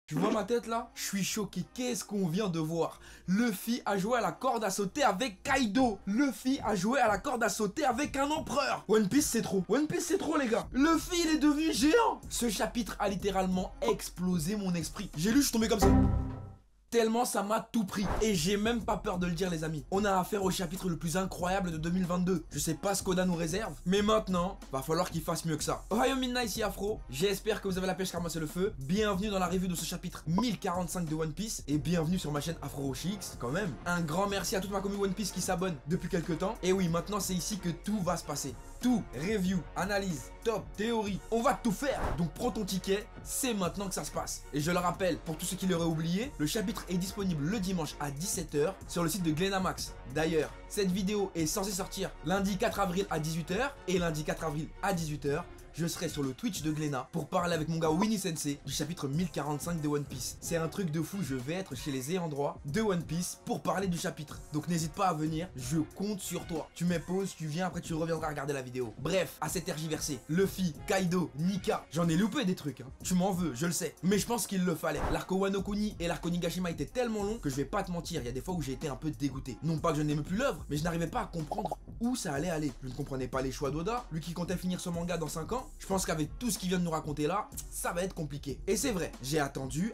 Tu vois ma tête là? Je suis choqué, qu'est-ce qu'on vient de voir? Luffy a joué à la corde à sauter avec Kaido. Luffy a joué à la corde à sauter avec un empereur. One Piece c'est trop. One Piece c'est trop les gars. Luffy il est devenu géant. Ce chapitre a littéralement explosé mon esprit. J'ai lu, je suis tombé comme ça. Tellement ça m'a tout pris. Et j'ai même pas peur de le dire les amis. On a affaire au chapitre le plus incroyable de 2022. Je sais pas ce qu'Oda nous réserve, mais maintenant, va falloir qu'il fasse mieux que ça. Ohio Midnight ici Afro. J'espère que vous avez la pêche car moi c'est le feu. Bienvenue dans la review de ce chapitre 1045 de One Piece. Et bienvenue sur ma chaîne Afro Chix quand même. Un grand merci à toute ma communauté One Piece qui s'abonne depuis quelques temps. Et oui, maintenant c'est ici que tout va se passer. Tout, review, analyse, top, théorie, on va tout faire. Donc prends ton ticket, c'est maintenant que ça se passe. Et je le rappelle, pour tous ceux qui l'auraient oublié, le chapitre est disponible le dimanche à 17 h sur le site de Glenamax. D'ailleurs, cette vidéo est censée sortir lundi 4 avril à 18 h et lundi 4 avril à 18 h. Je serai sur le Twitch de Glénat pour parler avec mon gars Winnie Sensei du chapitre 1045 de One Piece. C'est un truc de fou, je vais être chez les ayants droit de One Piece pour parler du chapitre. Donc n'hésite pas à venir, je compte sur toi. Tu mets pause, tu viens, après tu reviendras regarder la vidéo. Bref, à cette tergiversé, Luffy, Kaido, Nika, j'en ai loupé des trucs, hein. Tu m'en veux, je le sais, mais je pense qu'il le fallait. L'arc Wano Kuni et l'arc Onigashima étaient tellement longs que je vais pas te mentir, il y a des fois où j'ai été un peu dégoûté. Non pas que je n'aimais plus l'œuvre, mais je n'arrivais pas à comprendre où ça allait aller. Je ne comprenais pas les choix d'Oda, lui qui comptait finir ce manga dans 5 ans. Je pense qu'avec tout ce qu'il vient de nous raconter là, ça va être compliqué. Et c'est vrai, j'ai attendu,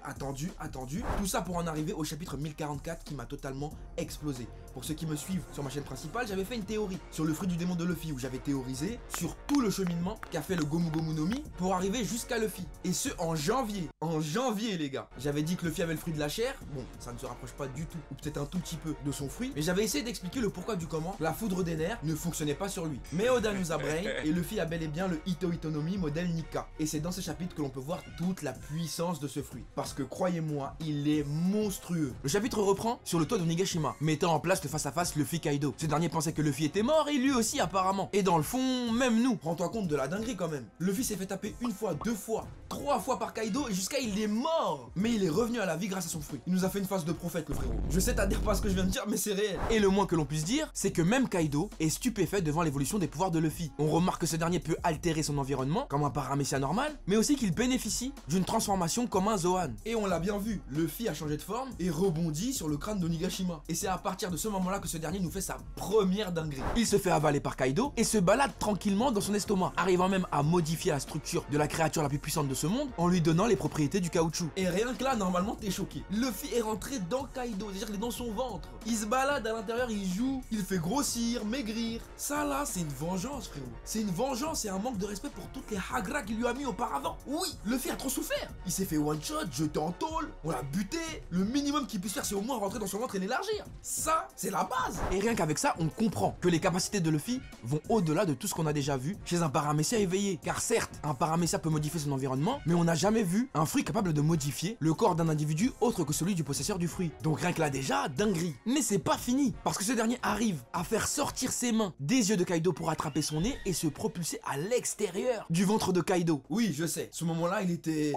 tout ça pour en arriver au chapitre 1044 qui m'a totalement explosé. Pour ceux qui me suivent sur ma chaîne principale, j'avais fait une théorie sur le fruit du démon de Luffy où j'avais théorisé sur tout le cheminement qu'a fait le Gomu Gomu no Mi pour arriver jusqu'à Luffy. Et ce en janvier. En janvier les gars. J'avais dit que Luffy avait le fruit de la chair. Bon, ça ne se rapproche pas du tout, ou peut-être un tout petit peu de son fruit. Mais j'avais essayé d'expliquer le pourquoi du comment la foudre des nerfs ne fonctionnait pas sur lui. Mais Oda nous a brain et Luffy a bel et bien le Ito Ito no Mi modèle Nika. Et c'est dans ce chapitre que l'on peut voir toute la puissance de ce fruit. Parce que croyez-moi, il est monstrueux. Le chapitre reprend sur le toit de Onigashima, mettant en place le face-à-face Luffy Kaido. Ce dernier pensait que Luffy était mort et lui aussi apparemment. Et dans le fond, même nous. Rends-toi compte de la dinguerie quand même. Luffy s'est fait taper une fois, deux fois, 3 fois par Kaido et jusqu'à il est mort. Mais il est revenu à la vie grâce à son fruit. Il nous a fait une phase de prophète le frérot. Je sais t'adhères pas à ce que je viens de dire mais c'est réel. Et le moins que l'on puisse dire, c'est que même Kaido est stupéfait devant l'évolution des pouvoirs de Luffy. On remarque que ce dernier peut altérer son environnement comme un paramécia normal, mais aussi qu'il bénéficie d'une transformation comme un Zoan. Et on l'a bien vu, Luffy a changé de forme et rebondit sur le crâne d'Onigashima. Et c'est à partir de ce moment-là que ce dernier nous fait sa première dinguerie. Il se fait avaler par Kaido et se balade tranquillement dans son estomac, arrivant même à modifier la structure de la créature la plus puissante de ce monde en lui donnant les propriétés du caoutchouc. Et rien que là, normalement, t'es choqué. Luffy est rentré dans Kaido, c'est-à-dire qu'il est dans son ventre. Il se balade à l'intérieur, il joue, il fait grossir, maigrir. Ça là, c'est une vengeance, frérot. C'est une vengeance et un manque de respect pour toutes les hagras qu'il lui a mis auparavant. Oui, Luffy a trop souffert. Il s'est fait one shot, jeté en tôle, on l'a buté. Le minimum qu'il puisse faire, c'est au moins rentrer dans son ventre et l'élargir. Ça, c'est la base. Et rien qu'avec ça, on comprend que les capacités de Luffy vont au-delà de tout ce qu'on a déjà vu chez un paramécia éveillé. Car certes, un paramécia peut modifier son environnement, mais on n'a jamais vu un fruit capable de modifier le corps d'un individu autre que celui du possesseur du fruit. Donc rien que là déjà, dinguerie. Mais c'est pas fini, parce que ce dernier arrive à faire sortir ses mains des yeux de Kaido pour attraper son nez et se propulser à l'extérieur du ventre de Kaido. Oui, je sais, ce moment-là, il était...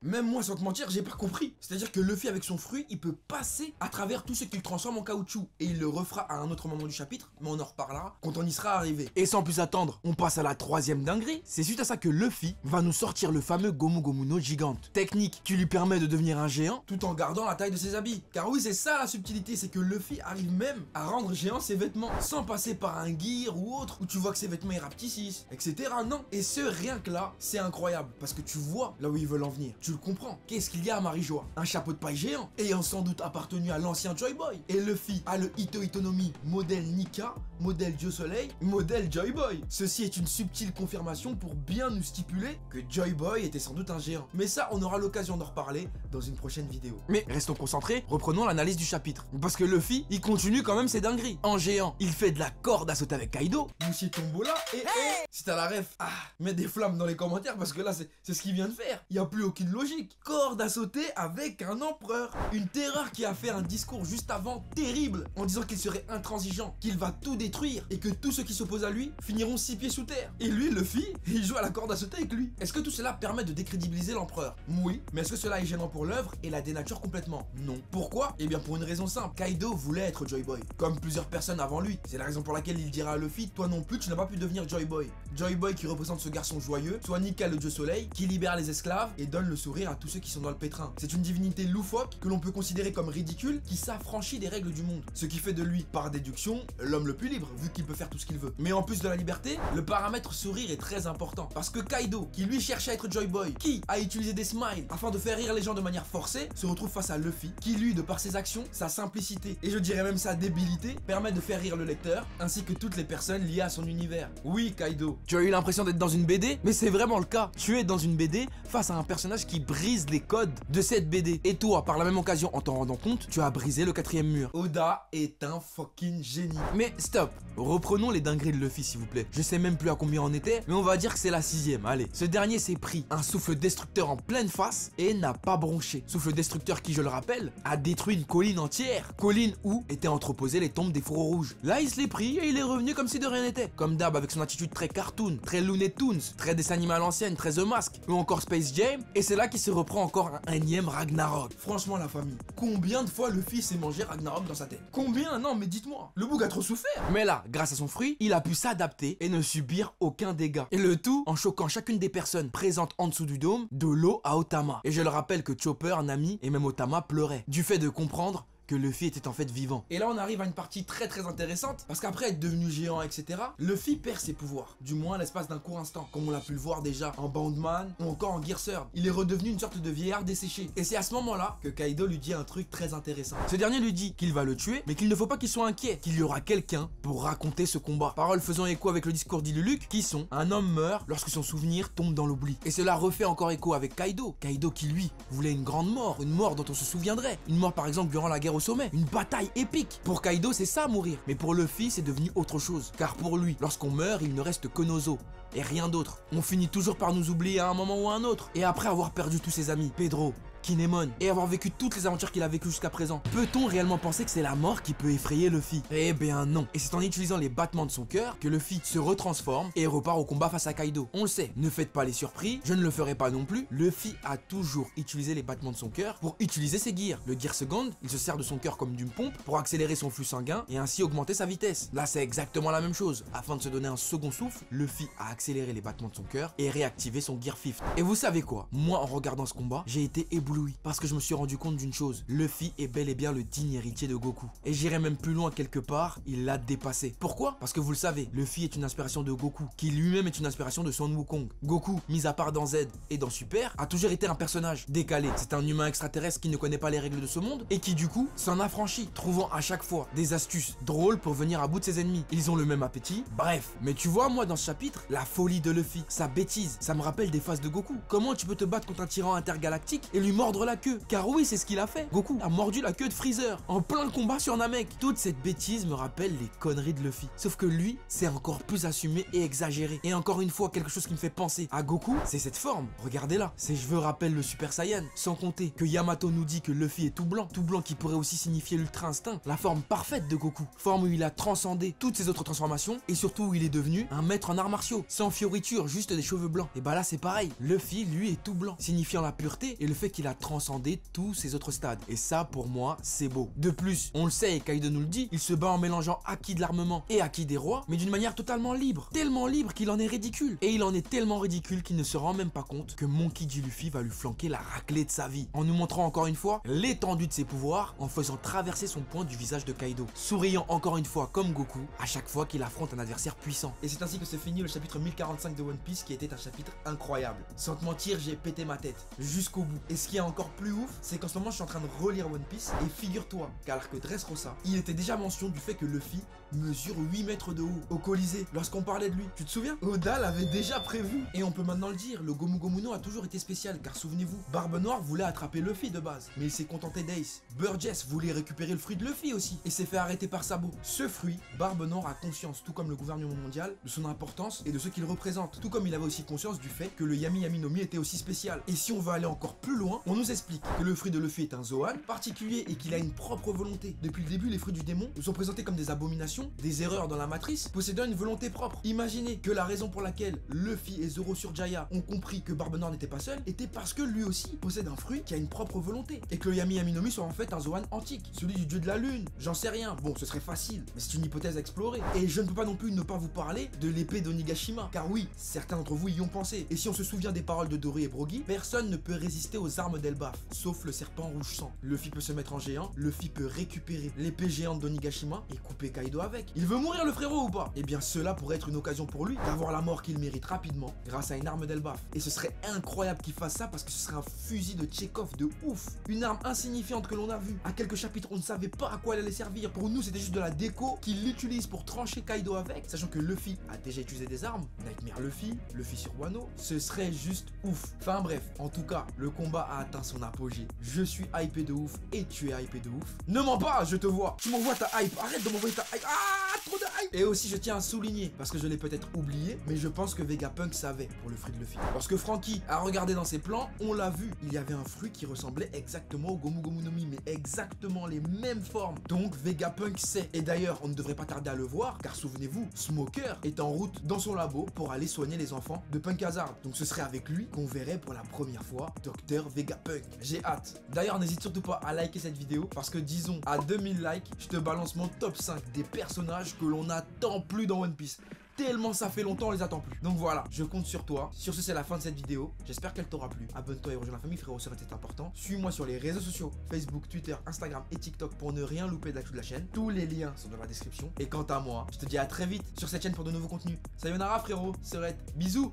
Même moi, sans te mentir, j'ai pas compris. C'est-à-dire que Luffy, avec son fruit, il peut passer à travers tout ce qu'il transforme en caoutchouc. Et il le refera à un autre moment du chapitre, mais on en reparlera quand on y sera arrivé. Et sans plus attendre, on passe à la troisième dinguerie. C'est suite à ça que Luffy va nous sortir le fameux Gomu Gomu no Gigante. Technique qui lui permet de devenir un géant tout en gardant la taille de ses habits. Car oui, c'est ça la subtilité, c'est que Luffy arrive même à rendre géant ses vêtements sans passer par un gear ou autre où tu vois que ses vêtements ils rapetissent, etc. Non. Et ce rien que là, c'est incroyable parce que tu vois là où ils veulent en venir. Tu le comprends. Qu'est-ce qu'il y a à Marijoa? Un chapeau de paille géant, ayant sans doute appartenu à l'ancien Joy Boy. Et Luffy a le Ito Ito no Mi modèle Nika, modèle Dieu Soleil, modèle Joy Boy. Ceci est une subtile confirmation pour bien nous stipuler que Joy Boy était sans doute un géant. Mais ça, on aura l'occasion d'en reparler dans une prochaine vidéo. Mais restons concentrés, reprenons l'analyse du chapitre. Parce que Luffy, il continue quand même ses dingueries. En géant, il fait de la corde à sauter avec Kaido. Moussi Tombola et si t'as la ref, mets des flammes dans les commentaires parce que là, c'est ce qu'il vient de faire. Il n'y a plus aucune logique. Corde à sauter avec un empereur. Une terreur qui a fait un discours juste avant terrible en disant qu'il serait intransigeant, qu'il va tout détruire et que tous ceux qui s'opposent à lui finiront 6 pieds sous terre. Et lui, Luffy, il joue à la corde à sauter avec lui. Est-ce que tout cela permet de décrédibiliser l'empereur? Oui, mais est-ce que cela est gênant pour l'œuvre et la dénature complètement? Non. Pourquoi? Eh bien pour une raison simple, Kaido voulait être Joy Boy, comme plusieurs personnes avant lui. C'est la raison pour laquelle il dira à Luffy, toi non plus tu n'as pas pu devenir Joy Boy. Joy Boy qui représente ce garçon joyeux, soit Nika le dieu soleil, qui libère les esclaves et donne le sourire à tous ceux qui sont dans le pétrin. C'est une divinité loufoque que l'on peut considérer comme ridicule, qui s'affranchit des règles du monde. Ce qui fait de lui, par déduction, l'homme le plus libre, vu qu'il peut faire tout ce qu'il veut. Mais en plus de la liberté, le paramètre sourire est très important. Parce que Kaido, qui lui cherchait à être Joy Boy, qui a utilisé des smiles afin de faire rire les gens de manière forcée, se retrouve face à Luffy, qui lui, de par ses actions, sa simplicité, et je dirais même sa débilité, permet de faire rire le lecteur, ainsi que toutes les personnes liées à son univers. Oui, Kaido, tu as eu l'impression d'être dans une BD, mais c'est vraiment le cas. Tu es dans une BD face à un personnage qui brise les codes de cette BD. Et toi, par la même occasion, en t'en rendant compte, tu as brisé le 4e mur. Oda est un fucking génie. Mais stop, reprenons les dingueries de Luffy s'il vous plaît. Je sais même plus à combien on était, mais on va dire que c'est la 6e. Allez, ce dernier s'est pris un souffle destructeur en pleine face et n'a pas bronché. Souffle destructeur qui, je le rappelle, a détruit une colline entière. Colline où étaient entreposées les tombes des fourreaux rouges. Là, il se l'est pris et il est revenu comme si de rien n'était. Comme d'hab, avec son attitude très cartoon, très Looney Tunes, très dessin animé à l'ancienne, très The Mask, ou encore Space Jam. Et c'est là qu'il se reprend encore un énième Ragnarok. Franchement, la famille, combien de fois Luffy s'est mangé Ragnarok dans sa tête? Combien? Non, mais dites-moi. Le bouc a trop souffert. Mais là, grâce à son fruit, il a pu s'adapter et ne subir aucun dégât. Et le tout en choquant chacune des personnes présentes en dessous du dôme, de l'eau à Otama. Et je le rappelle que Chopper, Nami et même Otama pleuraient du fait de comprendre que Luffy était en fait vivant. Et là on arrive à une partie très intéressante, parce qu'après être devenu géant, etc., Luffy perd ses pouvoirs, du moins à l'espace d'un court instant, comme on l'a pu le voir déjà en Boundman ou encore en Gear Third. Il est redevenu une sorte de vieillard desséché. Et c'est à ce moment-là que Kaido lui dit un truc très intéressant. Ce dernier lui dit qu'il va le tuer, mais qu'il ne faut pas qu'il soit inquiet, qu'il y aura quelqu'un pour raconter ce combat. Parole faisant écho avec le discours d'Iluluke, qui sont: un homme meurt lorsque son souvenir tombe dans l'oubli. Et cela refait encore écho avec Kaido. Kaido qui lui voulait une grande mort, une mort dont on se souviendrait. Une mort par exemple durant la guerre au sommet, une bataille épique. Pour Kaido, c'est ça mourir. Mais pour Luffy, c'est devenu autre chose. Car pour lui, lorsqu'on meurt, il ne reste que nos os et rien d'autre. On finit toujours par nous oublier à un moment ou à un autre. Et après avoir perdu tous ses amis, Pedro, Kinemon, et avoir vécu toutes les aventures qu'il a vécues jusqu'à présent, peut-on réellement penser que c'est la mort qui peut effrayer Luffy? Eh bien non. Et c'est en utilisant les battements de son cœur que Luffy se retransforme et repart au combat face à Kaido. On le sait, ne faites pas les surpris, je ne le ferai pas non plus. Luffy a toujours utilisé les battements de son cœur pour utiliser ses gears. Le Gear Second, il se sert de son cœur comme d'une pompe pour accélérer son flux sanguin et ainsi augmenter sa vitesse. Là c'est exactement la même chose. Afin de se donner un second souffle, Luffy a accéléré les battements de son cœur et réactivé son Gear Fifth. Et vous savez quoi? Moi en regardant ce combat, j'ai été ébloui parce que je me suis rendu compte d'une chose: Luffy est bel et bien le digne héritier de Goku. Et j'irai même plus loin quelque part, il l'a dépassé. Pourquoi? Parce que vous le savez, Luffy est une inspiration de Goku, qui lui-même est une inspiration de Son Wukong. Goku, mis à part dans Z et dans Super, a toujours été un personnage décalé. C'est un humain extraterrestre qui ne connaît pas les règles de ce monde et qui du coup s'en affranchit, trouvant à chaque fois des astuces drôles pour venir à bout de ses ennemis. Ils ont le même appétit, bref. Mais tu vois, moi dans ce chapitre, la folie de Luffy, sa bêtise, ça me rappelle des phases de Goku. Comment tu peux te battre contre un tyran intergalactique et lui mordre la queue? Car oui, c'est ce qu'il a fait. Goku a mordu la queue de Freezer en plein combat sur Namek. Toute cette bêtise me rappelle les conneries de Luffy. Sauf que lui, c'est encore plus assumé et exagéré. Et encore une fois, quelque chose qui me fait penser à Goku, c'est cette forme. Regardez-là. Ses cheveux rappellent le Super Saiyan. Sans compter que Yamato nous dit que Luffy est tout blanc qui pourrait aussi signifier l'Ultra Instinct. La forme parfaite de Goku. Forme où il a transcendé toutes ses autres transformations et surtout où il est devenu un maître en arts martiaux. Sans fioriture, juste des cheveux blancs. Et bah là, c'est pareil. Luffy, lui, est tout blanc, signifiant la pureté et le fait qu'il a transcendé tous ses autres stades. Et ça, pour moi, c'est beau. De plus, on le sait et Kaido nous le dit, il se bat en mélangeant acquis de l'armement et acquis des rois, mais d'une manière totalement libre. Tellement libre qu'il en est ridicule. Et il en est tellement ridicule qu'il ne se rend même pas compte que Monkey D. Luffy va lui flanquer la raclée de sa vie, en nous montrant encore une fois l'étendue de ses pouvoirs, en faisant traverser son poing du visage de Kaido, souriant encore une fois comme Goku, à chaque fois qu'il affronte un adversaire puissant. Et c'est ainsi que se finit le chapitre 1045 de One Piece, qui était un chapitre incroyable. Sans te mentir, j'ai pété ma tête, jusqu'au bout. Et ce qui est encore plus ouf, c'est qu'en ce moment je suis en train de relire One Piece et figure-toi qu'à l'arc Dressrosa, il était déjà mention du fait que Luffy mesure 8 mètres de haut au Colisée lorsqu'on parlait de lui. Tu te souviens? Oda l'avait déjà prévu. Et on peut maintenant le dire, le Gomu Gomu no a toujours été spécial, car souvenez-vous, Barbe Noire voulait attraper Luffy de base, mais il s'est contenté d'Ace. Burgess voulait récupérer le fruit de Luffy aussi et s'est fait arrêter par Sabo. Ce fruit, Barbe Noire a conscience, tout comme le gouvernement mondial, de son importance et de ce qu'il représente, tout comme il avait aussi conscience du fait que le Yami Yami no Mi était aussi spécial. Et si on veut aller encore plus loin, On nous explique que le fruit de Luffy est un Zoan particulier et qu'il a une propre volonté. Depuis le début, les fruits du démon nous sont présentés comme des abominations, des erreurs dans la matrice, possédant une volonté propre. Imaginez que la raison pour laquelle Luffy et Zoro Surjaya ont compris que Barbe Noire n'était pas seul était parce que lui aussi possède un fruit qui a une propre volonté. Et que le Yami Yaminomi soit en fait un Zoan antique, celui du dieu de la lune. J'en sais rien. Bon, ce serait facile, mais c'est une hypothèse à explorer. Et je ne peux pas non plus ne pas vous parler de l'épée d'Onigashima. Car oui, certains d'entre vous y ont pensé. Et si on se souvient des paroles de Dory et Brogy, personne ne peut résister aux armes d'Elbaf, sauf le serpent rouge sang. Luffy peut se mettre en géant, Luffy peut récupérer l'épée géante d'Onigashima et couper Kaido avec. Il veut mourir le frérot ou pas? Eh bien cela pourrait être une occasion pour lui d'avoir la mort qu'il mérite rapidement grâce à une arme d'Elbaf. Et ce serait incroyable qu'il fasse ça parce que ce serait un fusil de Tchekhov de ouf. Une arme insignifiante que l'on a vue. À quelques chapitres on ne savait pas à quoi elle allait servir. Pour nous c'était juste de la déco qu'il utilise pour trancher Kaido avec. Sachant que Luffy a déjà utilisé des armes. Nightmare Luffy, Luffy sur Wano. Ce serait juste ouf. Enfin bref, en tout cas, le combat a atteint son apogée. Je suis hypé de ouf et tu es hypé de ouf. Ne mens pas, je te vois. Tu m'envoies ta hype. Arrête de m'envoyer ta hype. Ah, trop de hype. Et aussi, je tiens à souligner, parce que je l'ai peut-être oublié, mais je pense que Vegapunk savait pour le fruit de Luffy. Lorsque Franky a regardé dans ses plans, on l'a vu. Il y avait un fruit qui ressemblait exactement au Gomu Gomu no Mi, mais exactement les mêmes formes. Donc Vegapunk sait. Et d'ailleurs, on ne devrait pas tarder à le voir, car souvenez-vous, Smoker est en route dans son labo pour aller soigner les enfants de Punk Hazard. Donc ce serait avec lui qu'on verrait pour la première fois Dr Vegapunk. J'ai hâte. D'ailleurs, n'hésite surtout pas à liker cette vidéo, parce que disons, à 2000 likes, je te balance mon top 5 des personnages que l'on n'attend plus dans One Piece. Tellement ça fait longtemps, on les attend plus. Donc voilà, je compte sur toi. Sur ce, c'est la fin de cette vidéo. J'espère qu'elle t'aura plu. Abonne-toi et rejoins la famille, frérot, c'est important. Suis-moi sur les réseaux sociaux, Facebook, Twitter, Instagram et TikTok pour ne rien louper de l'actu de la chaîne. Tous les liens sont dans la description. Et quant à moi, je te dis à très vite sur cette chaîne pour de nouveaux contenus. Sayonara, frérot, Serette. Bisous.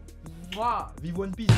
Mouah, vive One Piece.